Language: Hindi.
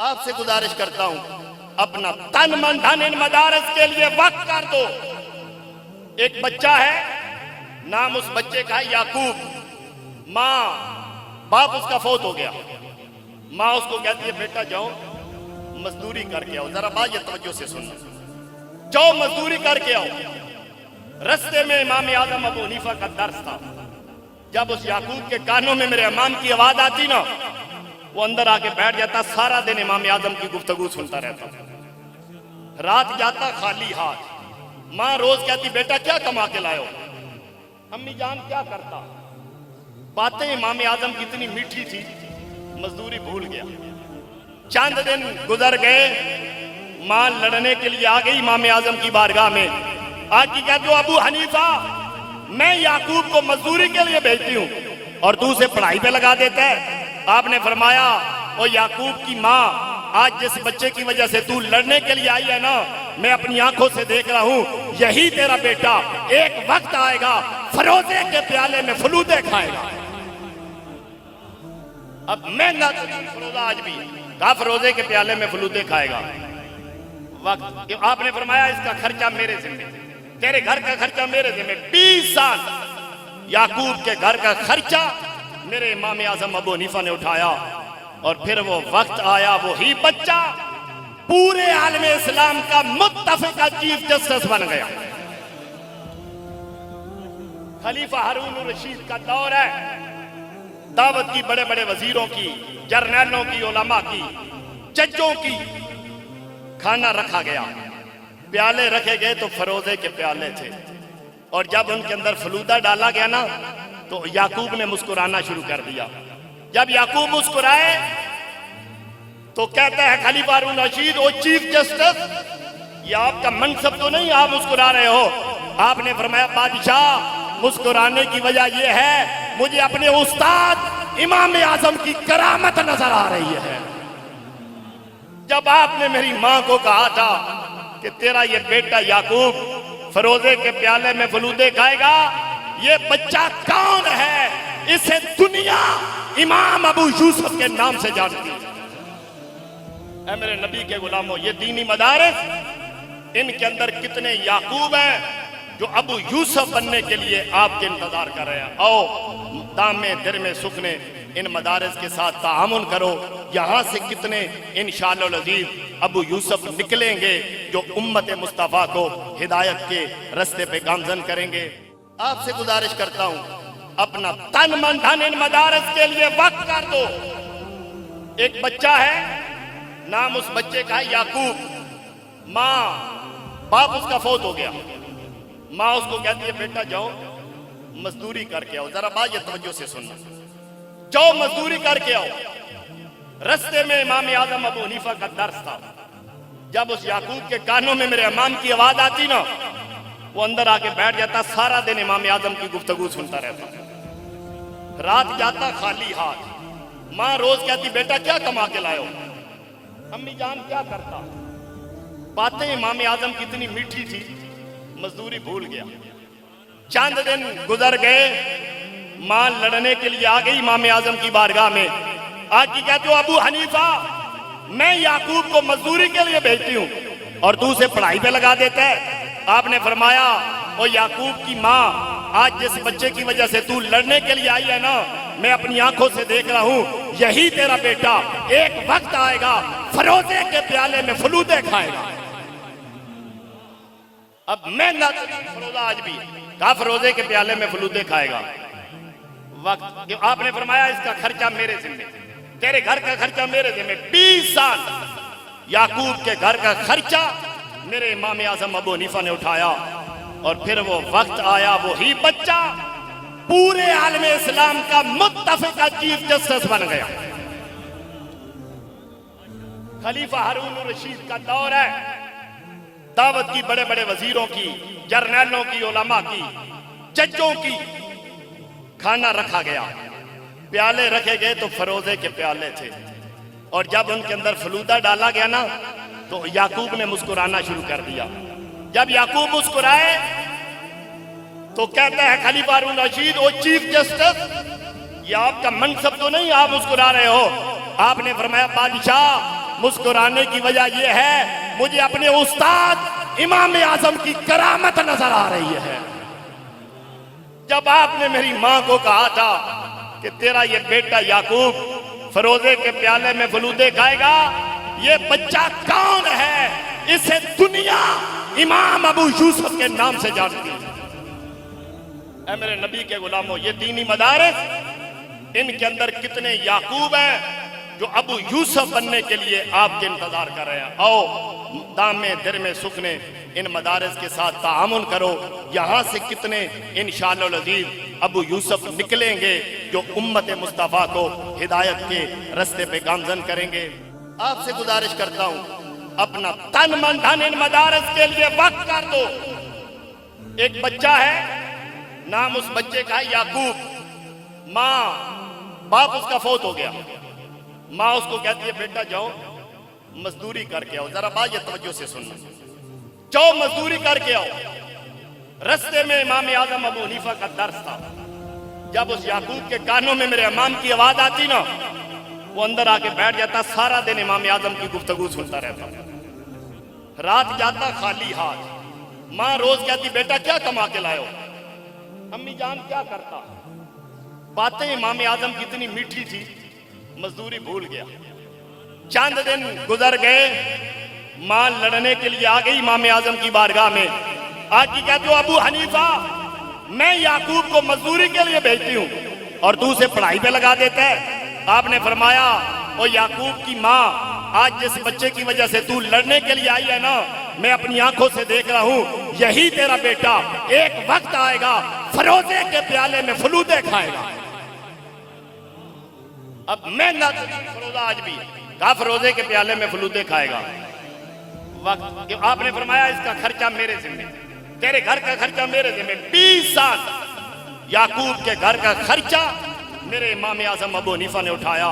आपसे गुजारिश करता हूं, अपना तन मन धन इन मदारस के लिए वक्त कर दो। एक बच्चा है, नाम उस बच्चे का है याकूब। माँ बाप उसका फौत हो गया। माँ उसको कहती है, बेटा जाओ मजदूरी करके आओ। जरा बात ये तवज्जो से सुनना, जाओ मजदूरी करके आओ। रस्ते में इमाम आजम अबू हनीफा का दर्स था। जब उस याकूब के कानों में मेरे इमाम की आवाज आती ना, वो अंदर आके बैठ जाता। सारा दिन इमाम आजम की गुफ्तगू सुनता रहता। रात जाता खाली हाथ। माँ रोज कहती, बेटा क्या कमा के लायो? अम्मी जान क्या करता? बातें इमाम आजम की इतनी मीठी थी, मजदूरी भूल गया। चंद दिन गुजर गए, मां लड़ने के लिए आ गई इमाम आजम की बारगाह में। आके कहते हो, अबू हनीफा मैं याकूब को मजदूरी के लिए भेजती हूँ और तू उसे पढ़ाई पे लगा देता है। आपने फरमाया, ओ याकूब की माँ, आज जिस बच्चे की वजह से तू लड़ने के लिए आई है ना, मैं अपनी आंखों से देख रहा हूँ, यही तेरा बेटा एक वक्त आएगा फरोजे के प्याले में फलूदे खाएगा। अब महंगा तरीन फरोजा आज भी कहा फरोजे के प्याले में फलूदे खाएगा। वक्त आपने फरमाया, इसका खर्चा मेरे जिम्मे, तेरे घर का खर्चा मेरे जिम्मे। 20 साल याकूब के घर का खर्चा मेरे इमाम आजम अबू हनीफा ने उठाया। और फिर वो वक्त आया, वो ही बच्चा पूरे आलम इस्लाम का मुत्तफिका चीफ जस्टिस बन गया। खलीफा हारून रशीद का दौर है। दावत की बड़े बड़े वजीरों की, जर्नैलों की, उलमा की, जजों की। खाना रखा गया, प्याले रखे गए तो फरोजे के प्याले थे। और जब उनके अंदर फलूदा डाला गया ना, तो याकूब ने मुस्कुराना शुरू कर दिया। जब याकूब मुस्कुराए तो कहता है खलीफा हारून रशीद, ओ चीफ जस्टिस, ये आपका मनसब तो नहीं, आप मुस्कुरा रहे हो? आपने फरमाया, बादशाह मुस्कुराने की वजह यह है, मुझे अपने उस्ताद इमाम आजम की करामत नजर आ रही है। जब आपने मेरी मां को कहा था कि तेरा ये बेटा याकूब फरोजे के प्याले में फलूदे खाएगा, ये बच्चा कौन है? इसे दुनिया इमाम अबू यूसुफ के नाम से जानती है। ऐ मेरे नबी के गुलामों, ये दीनी मदारिस, इनके अंदर कितने याकूब हैं जो अबू यूसुफ बनने के लिए आपके इंतजार कर रहे हैं। आओ दामे दिर में सुखने इन मदारिस के साथ ताअमुन करो। यहाँ से कितने इंशाअल्लाह अज़ीज़ अबू यूसुफ निकलेंगे जो उम्मत मुस्तफ़ा को हिदायत के रास्ते पे गामजन करेंगे। आपसे गुजारिश करता हूँ, अपना तन मन धन इन मदारिस के लिए वक्त कर दो। एक बच्चा है, नाम उस बच्चे का है याकूब। माँ बाप उसका फौत हो गया। माँ उसको कहती है, बेटा जाओ मजदूरी करके आओ। जरा बात ये तवज्जो से सुनना, जाओ मजदूरी करके आओ। रस्ते में इमाम आजम अबू हनीफा का दर्स था। जब उस याकूब के कानों में मेरे इमाम की आवाज आती ना, वो अंदर आके बैठ जाता। सारा दिन इमाम आजम की गुफ्तगू सुनता रहता। रात जाता खाली हाथ। माँ रोज कहती, बेटा क्या कमा के लायो? अम्मी जान क्या करता? बातें इमाम आजम की इतनी मीठी थी, मजदूरी भूल गया। चंद दिन गुजर गए, मां लड़ने के लिए आ गई इमाम आजम की बारगाह में। आके कहते हो, अबू हनीफा मैं याकूब को मजदूरी के लिए भेजती हूँ और तू उसे पढ़ाई पे लगा देता है। आपने फरमाया, ओ याकूब की माँ, आज जिस बच्चे की वजह से तू लड़ने के लिए आई है ना, मैं अपनी आंखों से देख रहा हूँ, यही तेरा बेटा एक वक्त आएगा फरोजे के प्याले में फलूदे खाएगा। अब महंगा तरीन फरोजा आज भी कहा फरोजे के प्याले में फलूदे खाएगा। वक्त आपने फरमाया, इसका खर्चा मेरे जिम्मे, तेरे घर का खर्चा मेरे जिम्मे। 20 साल याकूब के घर का खर्चा मेरे इमाम आजम अबू हनीफा ने उठाया। और फिर वो वक्त आया, वो ही बच्चा पूरे आलम इस्लाम का मुत्तफिका चीफ जस्टिस बन गया। खलीफा हारून रशीद का दौर है। दावत की बड़े बड़े वजीरों की, जर्नैलों की, उलमा की, जजों की। खाना रखा गया, प्याले रखे गए तो फरोजे के प्याले थे। और जब उनके अंदर फलूदा डाला गया ना, तो याकूब ने मुस्कुराना शुरू कर दिया। जब याकूब मुस्कुराए तो कहता है खलीफा हारून रशीद, ओ चीफ जस्टिस, ये आपका मनसब तो नहीं, आप मुस्कुरा रहे हो? आपने फरमाया, बादशाह मुस्कुराने की वजह यह है मुझे अपने उस्ताद इमाम आजम की करामत नजर आ रही है। जब आपने मेरी मां को कहा था कि तेरा ये बेटा याकूब फरोजे के प्याले में फलूदे खाएगा, ये बच्चा कौन है? इसे दुनिया इमाम अबू यूसुफ के नाम से जानती है। ऐ मेरे नबी के गुलामों, ये दीनी मदारिस, इनके अंदर कितने याकूब हैं जो अबू यूसुफ बनने के लिए आपके इंतजार कर रहे हैं। आओ दामे दिर में सुखने इन मदारिस के साथ ताअमुन करो। यहां से कितने इंशाअल्लाह अज़ीज़ अबू यूसुफ निकलेंगे जो उम्मत मुस्तफ़ा को हिदायत के रास्ते पे गामजन करेंगे। आपसे गुजारिश करता हूं, अपना तन मन धन इन मदारिस के लिए वक्त कर दो। एक बच्चा है, नाम उस बच्चे का है याकूब। बाप उसका फौत हो गया। माँ उसको कहती है बेटा जाओ मजदूरी करके आओ। जरा बात ये तवज्जो से सुनना, जाओ मजदूरी करके आओ। रास्ते में इमाम आजम अबू हनीफा का दर्स था। जब उस याकूब के कानों में मेरे इमाम की आवाज आती ना, वो अंदर आके बैठ जाता। सारा दिन इमाम आजम की गुफ्तगू सुनता रहता। रात जाता खाली हाथ। माँ रोज कहती बेटा क्या कमा के लाए हो? अम्मी जान क्या करता? बातें इमाम आजम की इतनी मीठी थी, मजदूरी भूल गया। चंद दिन गुजर गए, मां लड़ने के लिए आ गई इमाम आजम की बारगाह में। आज की कहते हो अबू हनीफा, मैं याकूब को मजदूरी के लिए भेजती हूं और तू उसे पढ़ाई पे लगा देता है। आपने फरमाया ओ याकूब की मां, आज जिस बच्चे की वजह से तू लड़ने के लिए आई है ना, मैं अपनी आंखों से देख रहा हूं, यही तेरा बेटा एक वक्त आएगा फरोजे के प्याले में फलूदे खाएगा। अब मैं ना फरोजा आज भी कहा फरोजे के प्याले में फलूदे खाएगा। वक्त आपने फरमाया इसका खर्चा मेरे जिम्मे, तेरे घर का खर्चा मेरे जिम्मे। 20 साल याकूब के घर का खर्चा मेरे इमाम आजम अबू हनीफा ने उठाया।